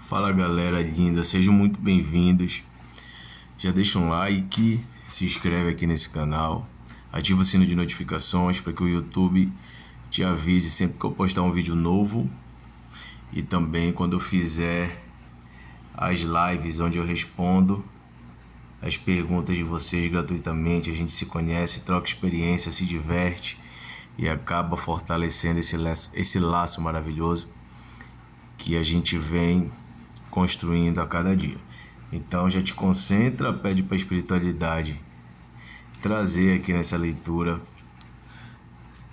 Fala galera linda, sejam muito bem-vindos. Já deixa um like, se inscreve aqui nesse canal, ativa o sino de notificações para que o YouTube te avise sempre que eu postar um vídeo novo e também quando eu fizer as lives onde eu respondo as perguntas de vocês gratuitamente. A gente se conhece, troca experiência, se diverte e acaba fortalecendo esse laço maravilhoso que a gente vem construindo a cada dia. Então já te concentra, pede para a espiritualidade trazer aqui nessa leitura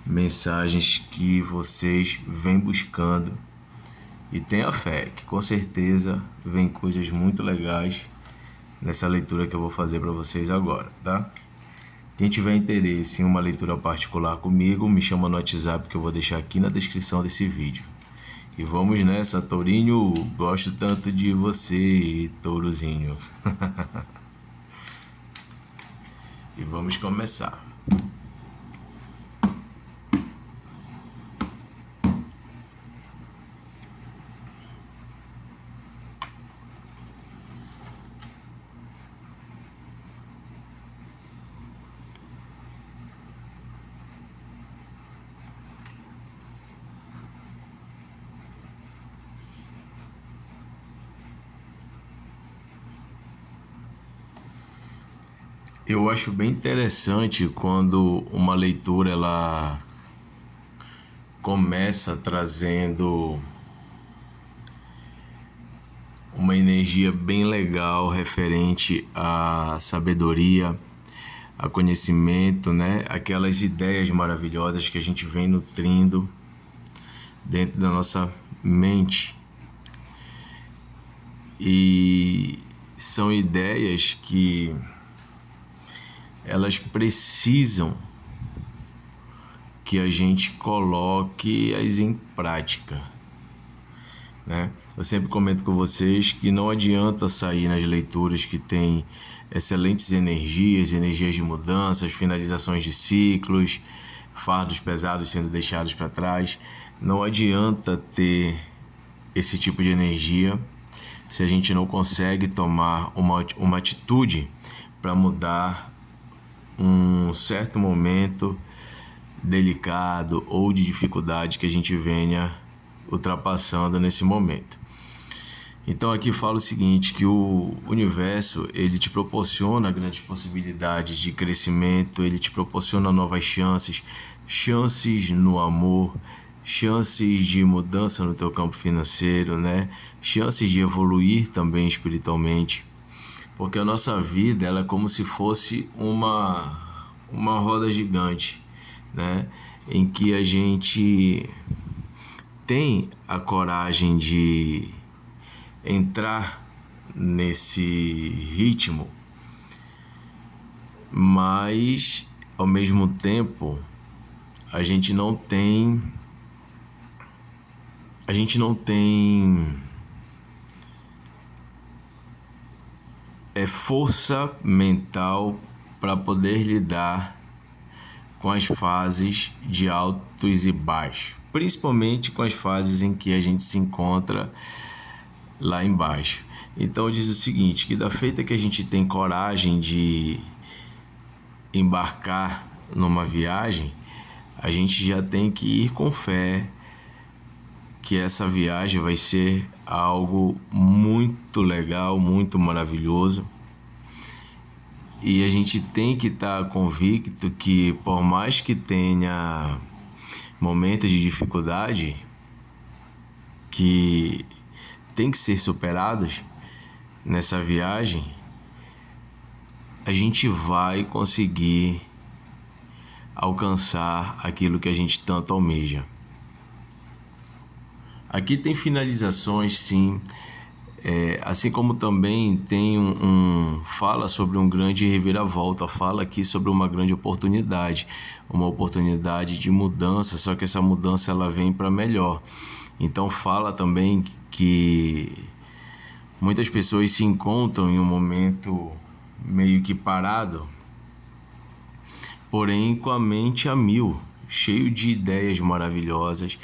mensagens que vocês vêm buscando e tenha fé que com certeza vem coisas muito legais nessa leitura que eu vou fazer para vocês agora, tá? Quem tiver interesse em uma leitura particular comigo, me chama no WhatsApp que eu vou deixar aqui na descrição desse vídeo. E vamos nessa, Tourinho, gosto tanto de você, Tourozinho. E vamos começar. Eu acho bem interessante quando uma leitura ela começa trazendo uma energia bem legal referente à sabedoria, a conhecimento, né? Aquelas ideias maravilhosas que a gente vem nutrindo dentro da nossa mente. E são ideias que elas precisam que a gente coloque-as em prática, né? Eu sempre comento com vocês que não adianta sair nas leituras que tem excelentes energias de mudanças, finalizações de ciclos, fardos pesados sendo deixados para trás. Não adianta ter esse tipo de energia se a gente não consegue tomar uma atitude para mudar um certo momento delicado ou de dificuldade que a gente venha ultrapassando nesse momento. Então aqui fala o seguinte, que o universo ele te proporciona grandes possibilidades de crescimento, ele te proporciona novas chances no amor, chances de mudança no teu campo financeiro, né? Chances de evoluir também espiritualmente, porque a nossa vida ela é como se fosse uma roda gigante, né? Em que a gente tem a coragem de entrar nesse ritmo, mas ao mesmo tempo a gente não tem força mental para poder lidar com as fases de altos e baixos, principalmente com as fases em que a gente se encontra lá embaixo. Então diz o seguinte, que da feita que a gente tem coragem de embarcar numa viagem, a gente já tem que ir com fé que essa viagem vai ser algo muito legal, muito maravilhoso. E a gente tem que estar convicto que por mais que tenha momentos de dificuldade que tem que ser superados nessa viagem, a gente vai conseguir alcançar aquilo que a gente tanto almeja. Aqui tem finalizações, sim, assim como também tem fala sobre um grande reviravolta, fala aqui sobre uma grande oportunidade, uma oportunidade de mudança, só que essa mudança ela vem para melhor. Então fala também que muitas pessoas se encontram em um momento meio que parado, porém com a mente a mil, cheio de ideias maravilhosas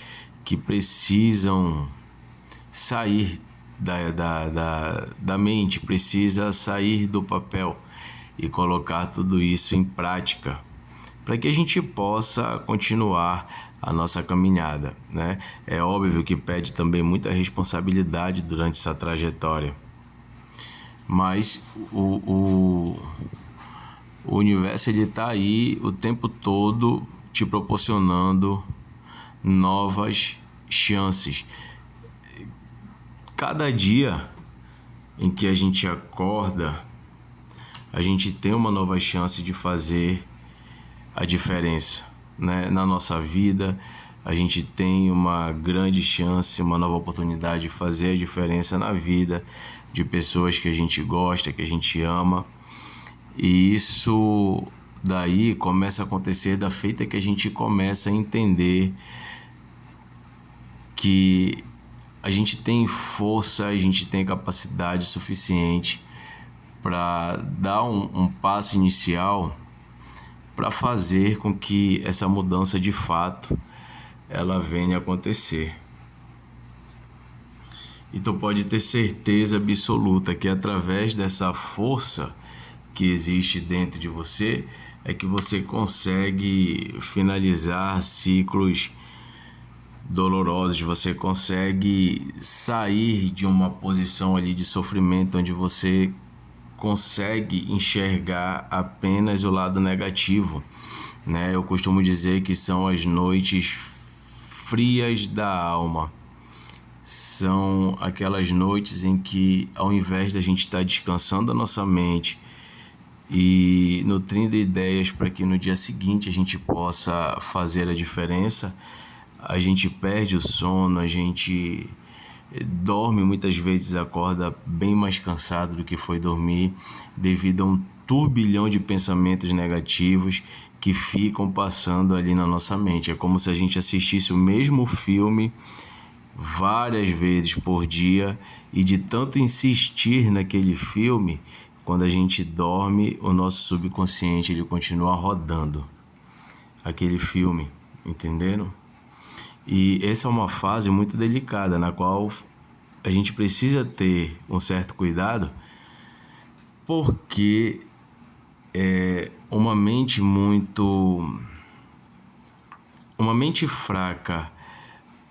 que precisam sair da mente, precisa sair do papel e colocar tudo isso em prática, para que a gente possa continuar a nossa caminhada, né? É óbvio que pede também muita responsabilidade durante essa trajetória, mas o universo ele está aí o tempo todo te proporcionando novas chances. Cada dia em que a gente acorda, a gente tem uma nova chance de fazer a diferença, né? Na nossa vida, a gente tem uma grande chance, uma nova oportunidade de fazer a diferença na vida de pessoas que a gente gosta, que a gente ama. E isso daí começa a acontecer da feita que a gente começa a entender que a gente tem força, a gente tem capacidade suficiente para dar um passo inicial para fazer com que essa mudança de fato ela venha a acontecer. Então pode ter certeza absoluta que através dessa força que existe dentro de você é que você consegue finalizar ciclos dolorosos, você consegue sair de uma posição ali de sofrimento onde você consegue enxergar apenas o lado negativo, né? Eu costumo dizer que são as noites frias da alma. São aquelas noites em que, ao invés da gente estar descansando a nossa mente e nutrindo ideias para que no dia seguinte a gente possa fazer a diferença, a gente perde o sono, a gente dorme, muitas vezes acorda bem mais cansado do que foi dormir, devido a um turbilhão de pensamentos negativos que ficam passando ali na nossa mente. É como se a gente assistisse o mesmo filme várias vezes por dia, e de tanto insistir naquele filme, quando a gente dorme, o nosso subconsciente ele continua rodando aquele filme, entenderam? E essa é uma fase muito delicada, na qual a gente precisa ter um certo cuidado, porque uma mente fraca,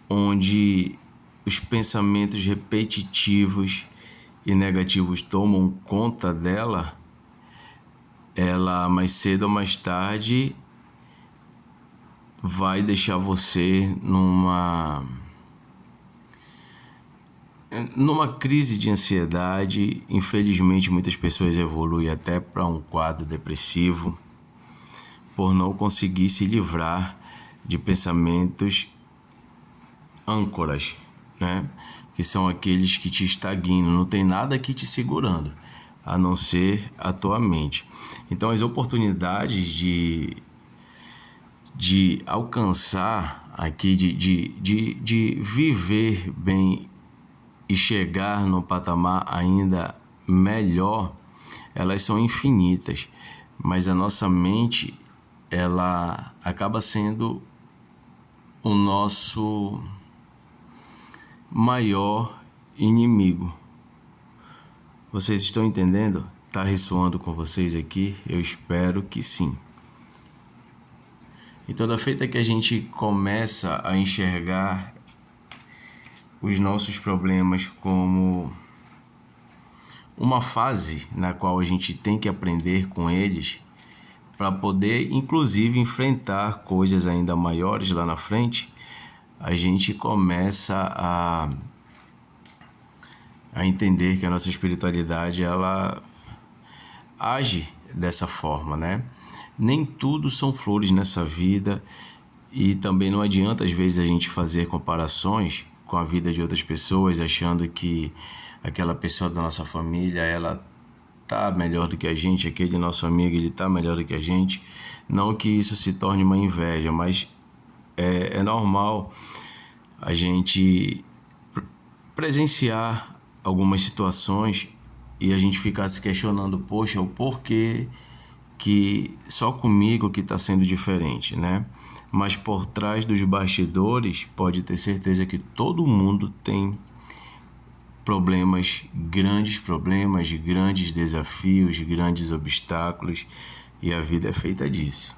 onde os pensamentos repetitivos e negativos tomam conta dela, ela mais cedo ou mais tarde vai deixar você numa crise de ansiedade. Infelizmente, muitas pessoas evoluem até para um quadro depressivo por não conseguir se livrar de pensamentos âncoras, né? Que são aqueles que te estagnam, não tem nada aqui te segurando, a não ser a tua mente. Então, as oportunidades de alcançar aqui, de viver bem e chegar num patamar ainda melhor, elas são infinitas, mas a nossa mente, ela acaba sendo o nosso maior inimigo. Vocês estão entendendo? Tá ressoando com vocês aqui? Eu espero que sim. Então, da feita que a gente começa a enxergar os nossos problemas como uma fase na qual a gente tem que aprender com eles para poder, inclusive, enfrentar coisas ainda maiores lá na frente, a gente começa a entender que a nossa espiritualidade ela age dessa forma, né? Nem tudo são flores nessa vida, e também não adianta às vezes a gente fazer comparações com a vida de outras pessoas, achando que aquela pessoa da nossa família ela tá melhor do que a gente, aquele nosso amigo ele tá melhor do que a gente. Não que isso se torne uma inveja, mas é normal a gente presenciar algumas situações e a gente ficar se questionando, poxa, o porquê que só comigo que está sendo diferente, né? Mas por trás dos bastidores, pode ter certeza que todo mundo tem grandes desafios, grandes obstáculos, e a vida é feita disso.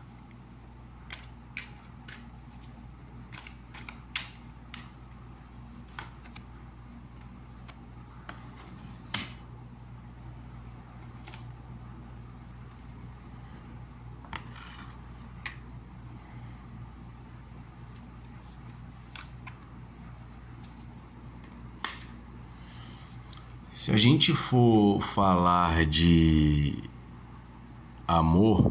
Se a gente for falar de amor,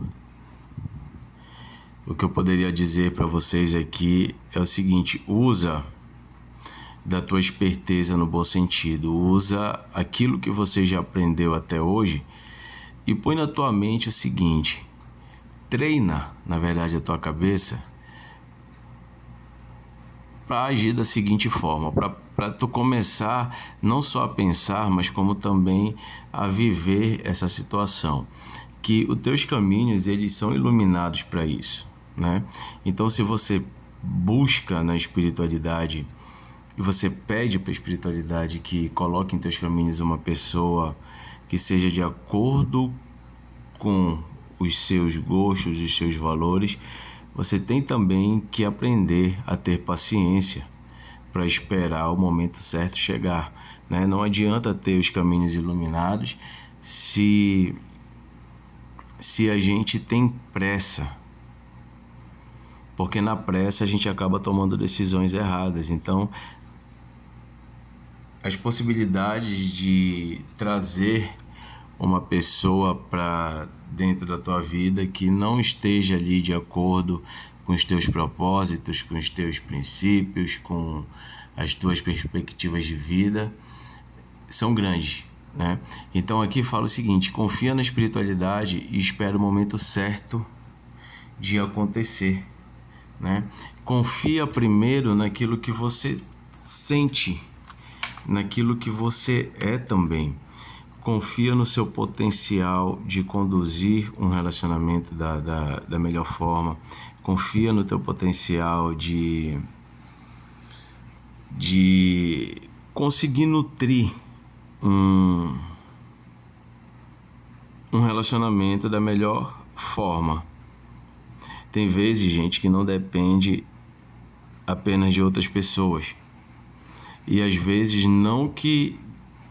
o que eu poderia dizer para vocês aqui é o seguinte: usa da tua esperteza no bom sentido, usa aquilo que você já aprendeu até hoje e põe na tua mente o seguinte: treina, na verdade, a tua cabeça para agir da seguinte forma, para tu começar não só a pensar, mas como também a viver essa situação, que os teus caminhos eles são iluminados para isso, né? Então, se você busca na espiritualidade e você pede para a espiritualidade que coloque em teus caminhos uma pessoa que seja de acordo com os seus gostos, os seus valores, você tem também que aprender a ter paciência para esperar o momento certo chegar, né? Não adianta ter os caminhos iluminados se a gente tem pressa, porque na pressa a gente acaba tomando decisões erradas. Então, as possibilidades de trazer uma pessoa para dentro da tua vida que não esteja ali de acordo com os teus propósitos, com os teus princípios, com as tuas perspectivas de vida, são grandes, né? Então aqui fala o seguinte: confia na espiritualidade e espera o momento certo de acontecer, né? Confia primeiro naquilo que você sente, naquilo que você é também. Confia no seu potencial de conduzir um relacionamento da melhor forma. Confia no teu potencial de conseguir nutrir um relacionamento da melhor forma. Tem vezes, gente, que não depende apenas de outras pessoas. E às vezes não que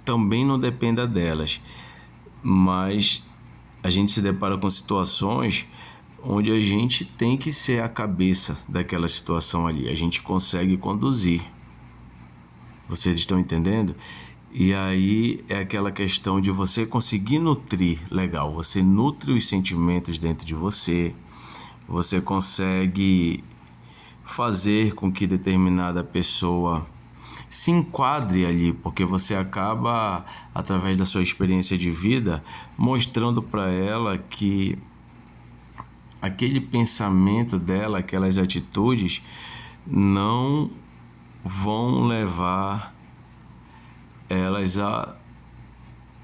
também não dependa delas, mas a gente se depara com situações onde a gente tem que ser a cabeça daquela situação ali, a gente consegue conduzir. Vocês estão entendendo? E aí é aquela questão de você conseguir nutrir, legal, você nutre os sentimentos dentro de você, você consegue fazer com que determinada pessoa se enquadre ali, porque você acaba, através da sua experiência de vida, mostrando para ela que aquele pensamento dela, aquelas atitudes não vão levar elas a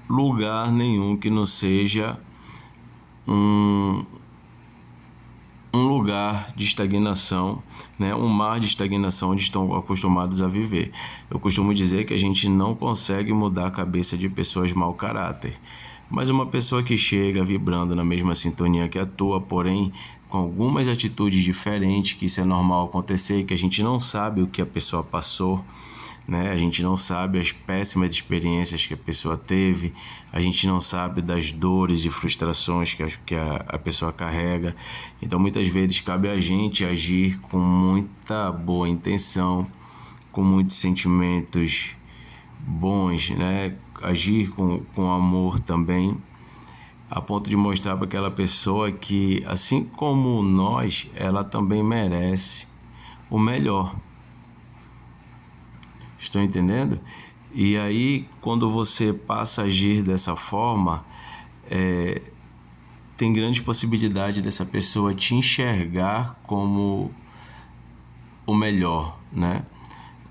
lugar nenhum que não seja um lugar de estagnação, né? Um mar de estagnação onde estão acostumados a viver. Eu costumo dizer que a gente não consegue mudar a cabeça de pessoas mau caráter, mas uma pessoa que chega vibrando na mesma sintonia que a tua, porém com algumas atitudes diferentes, que isso é normal acontecer, que a gente não sabe o que a pessoa passou, né? A gente não sabe as péssimas experiências que a pessoa teve, a gente não sabe das dores e frustrações que a pessoa carrega. Então muitas vezes cabe a gente agir com muita boa intenção, com muitos sentimentos bons, né? Agir com amor também, a ponto de mostrar para aquela pessoa que, assim como nós, ela também merece o melhor. Estão entendendo? E aí, quando você passa a agir dessa forma, tem grande possibilidade dessa pessoa te enxergar como o melhor, né?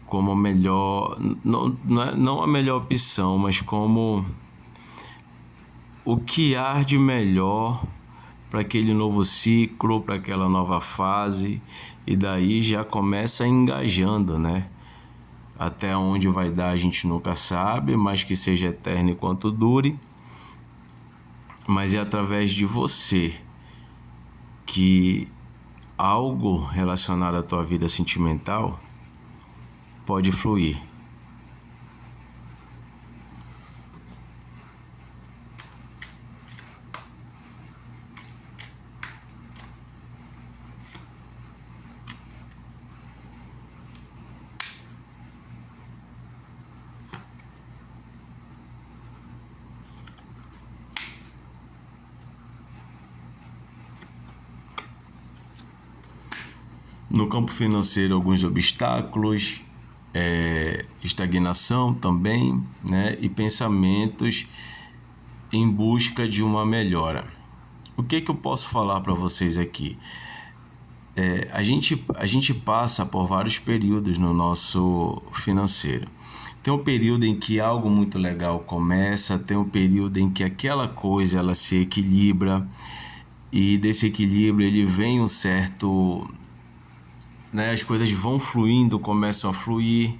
Como a melhor, não a melhor opção, mas como o que há de melhor para aquele novo ciclo, para aquela nova fase, e daí já começa engajando, né? Até onde vai dar a gente nunca sabe, mas que seja eterno enquanto dure. Mas é através de você que algo relacionado à tua vida sentimental pode fluir. No campo financeiro, alguns obstáculos, estagnação também, né? E pensamentos em busca de uma melhora. O que eu posso falar para vocês aqui? A gente passa por vários períodos no nosso financeiro. Tem um período em que algo muito legal começa, tem um período em que aquela coisa ela se equilibra, e desse equilíbrio ele vem um certo, né, as coisas vão fluindo, começam a fluir,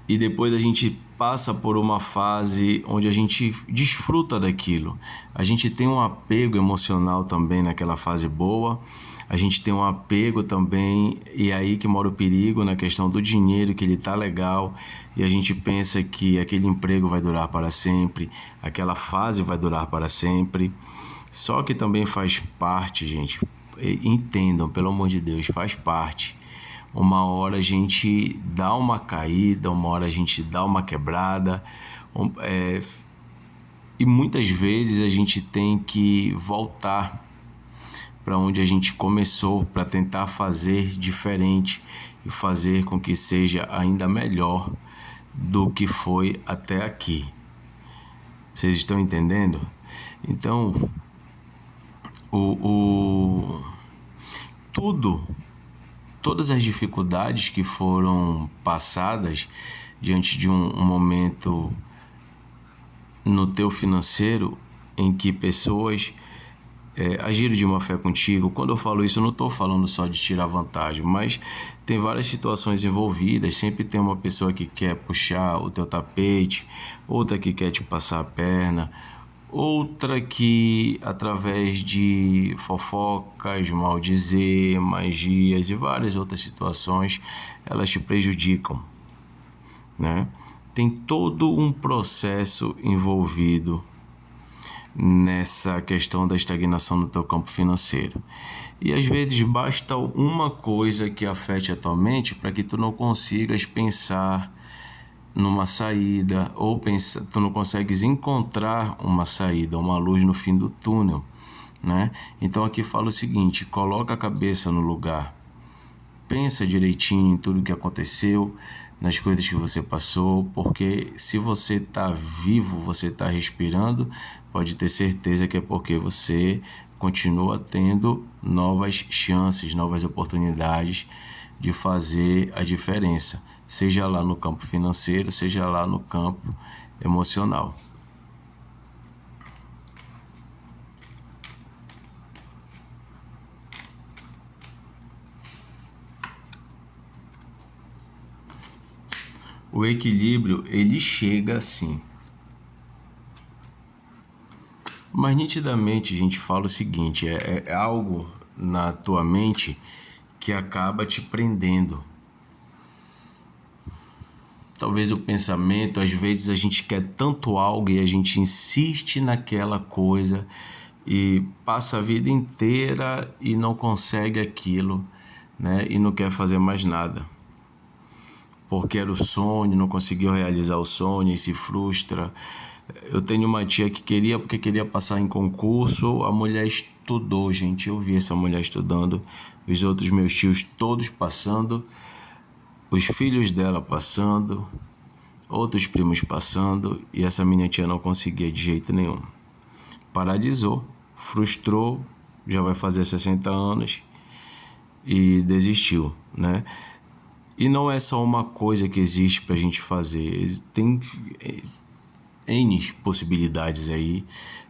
e depois a gente passa por uma fase onde a gente desfruta daquilo. A gente tem um apego emocional também naquela fase boa, a gente tem um apego também, e é aí que mora o perigo, na questão do dinheiro, que ele tá legal, e a gente pensa que aquele emprego vai durar para sempre, aquela fase vai durar para sempre. Só que também faz parte, gente, entendam, pelo amor de Deus, faz parte. Uma hora a gente dá uma caída, uma hora a gente dá uma quebrada, e muitas vezes a gente tem que voltar para onde a gente começou, para tentar fazer diferente e fazer com que seja ainda melhor do que foi até aqui. Vocês estão entendendo? Então, todas as dificuldades que foram passadas diante de um momento no teu financeiro em que pessoas agiram de má fé contigo. Quando eu falo isso, eu não estou falando só de tirar vantagem, mas tem várias situações envolvidas. Sempre tem uma pessoa que quer puxar o teu tapete, outra que quer te passar a perna, outra que, através de fofocas, maldizer, magias e várias outras situações, elas te prejudicam, né? Tem todo um processo envolvido nessa questão da estagnação no teu campo financeiro. E às vezes basta uma coisa que afete a tua mente para que tu não consigas pensar numa saída, ou tu não consegues encontrar uma saída, uma luz no fim do túnel, né? Então aqui fala o seguinte: coloca a cabeça no lugar, pensa direitinho em tudo que aconteceu, nas coisas que você passou, porque se você está vivo, você está respirando, pode ter certeza que é porque você continua tendo novas chances, novas oportunidades de fazer a diferença, seja lá no campo financeiro, seja lá no campo emocional. O equilíbrio, ele chega assim. Mas nitidamente a gente fala o seguinte: é algo na tua mente que acaba te prendendo. Talvez o pensamento, às vezes a gente quer tanto algo e a gente insiste naquela coisa e passa a vida inteira e não consegue aquilo, né? E não quer fazer mais nada. Porque era o sonho, não conseguiu realizar o sonho e se frustra. Eu tenho uma tia que porque queria passar em concurso, a mulher estudou, gente, eu vi essa mulher estudando, os outros meus tios todos passando, os filhos dela passando, outros primos passando, e essa minha tia não conseguia de jeito nenhum. Paralisou, frustrou, já vai fazer 60 anos e desistiu, né? E não é só uma coisa que existe pra gente fazer, N possibilidades aí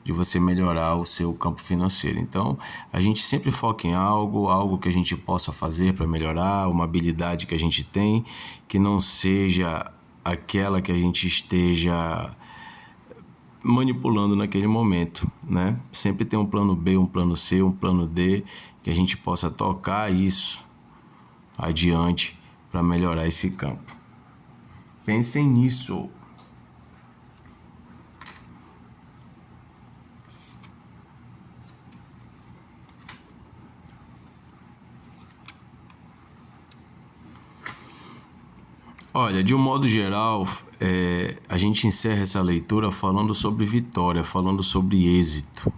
de você melhorar o seu campo financeiro. Então, a gente sempre foca em algo que a gente possa fazer para melhorar, uma habilidade que a gente tem, que não seja aquela que a gente esteja manipulando naquele momento, né? Sempre tem um plano B, um plano C, um plano D, que a gente possa tocar isso adiante para melhorar esse campo. Pensem nisso. Olha, de um modo geral, a gente encerra essa leitura falando sobre vitória, falando sobre êxito,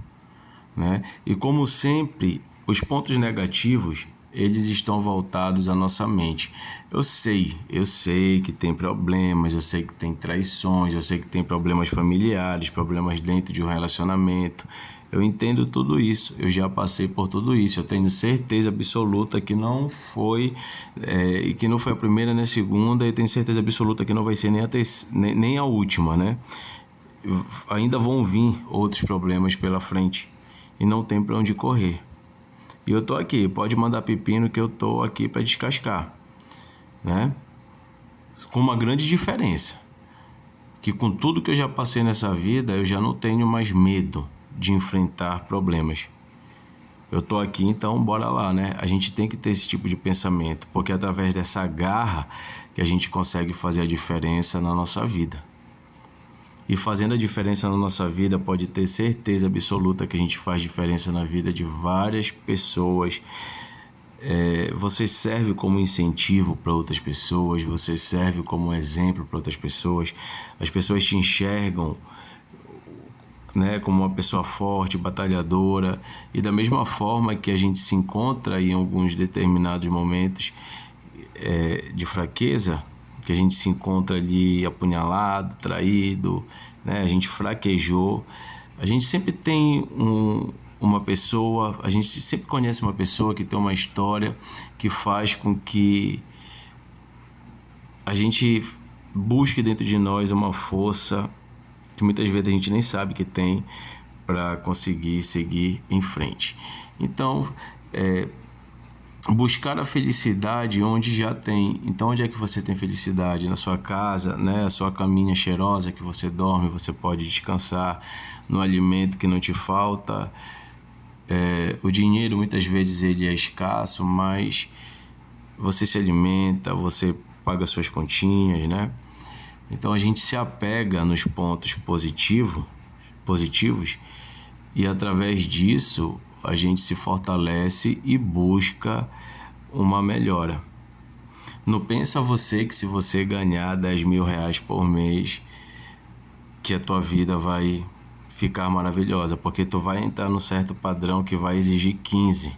né? E como sempre, os pontos negativos, eles estão voltados à nossa mente. Eu sei que tem problemas, eu sei que tem traições, eu sei que tem problemas familiares, problemas dentro de um relacionamento. Eu entendo tudo isso, eu já passei por tudo isso, eu tenho certeza absoluta que não foi e que não foi a primeira nem a segunda, e tenho certeza absoluta que não vai ser nem a última, né? Ainda vão vir outros problemas pela frente e não tem para onde correr. E eu tô aqui, pode mandar pepino que eu tô aqui para descascar, né? Com uma grande diferença, que com tudo que eu já passei nessa vida, eu já não tenho mais medo de enfrentar problemas. Eu tô aqui, então bora lá, né? A gente tem que ter esse tipo de pensamento, porque é através dessa garra que a gente consegue fazer a diferença na nossa vida. E fazendo a diferença na nossa vida, pode ter certeza absoluta que a gente faz diferença na vida de várias pessoas. Você serve como incentivo para outras pessoas, você serve como exemplo para outras pessoas. As pessoas te enxergam, né, como uma pessoa forte, batalhadora, e da mesma forma que a gente se encontra em alguns determinados momentos de fraqueza, que a gente se encontra ali apunhalado, traído, né, a gente fraquejou, a gente sempre tem uma pessoa, a gente sempre conhece uma pessoa que tem uma história que faz com que a gente busque dentro de nós uma força que muitas vezes a gente nem sabe que tem para conseguir seguir em frente. Então, buscar a felicidade onde já tem. Então, onde é que você tem felicidade? Na sua casa, né? A sua caminha cheirosa que você dorme, você pode descansar, no alimento que não te falta. O dinheiro muitas vezes ele é escasso, mas você se alimenta, você paga suas continhas, né? Então a gente se apega nos pontos positivos e através disso a gente se fortalece e busca uma melhora. Não pensa você que se você ganhar 10 mil reais por mês que a tua vida vai ficar maravilhosa, porque tu vai entrar num certo padrão que vai exigir 15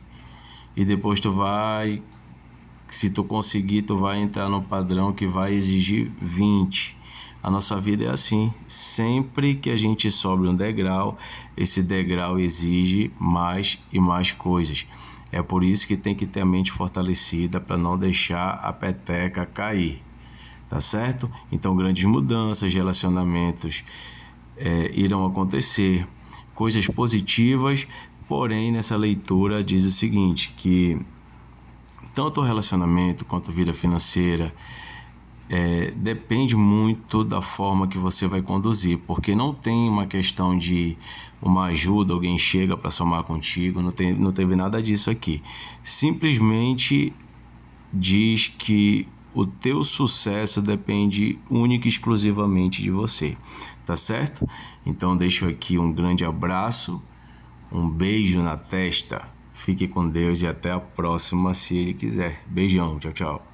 e depois se tu conseguir, tu vai entrar num padrão que vai exigir 20. A nossa vida é assim, sempre que a gente sobe um degrau, esse degrau exige mais e mais coisas. É por isso que tem que ter a mente fortalecida para não deixar a peteca cair, tá certo? Então grandes mudanças, relacionamentos irão acontecer, coisas positivas, porém nessa leitura diz o seguinte, que tanto o relacionamento quanto a vida financeira depende muito da forma que você vai conduzir, porque não tem uma questão de uma ajuda, alguém chega para somar contigo, não teve nada disso aqui. Simplesmente diz que o teu sucesso depende única e exclusivamente de você, tá certo? Então deixo aqui um grande abraço, um beijo na testa, fique com Deus e até a próxima se Ele quiser. Beijão, tchau, tchau.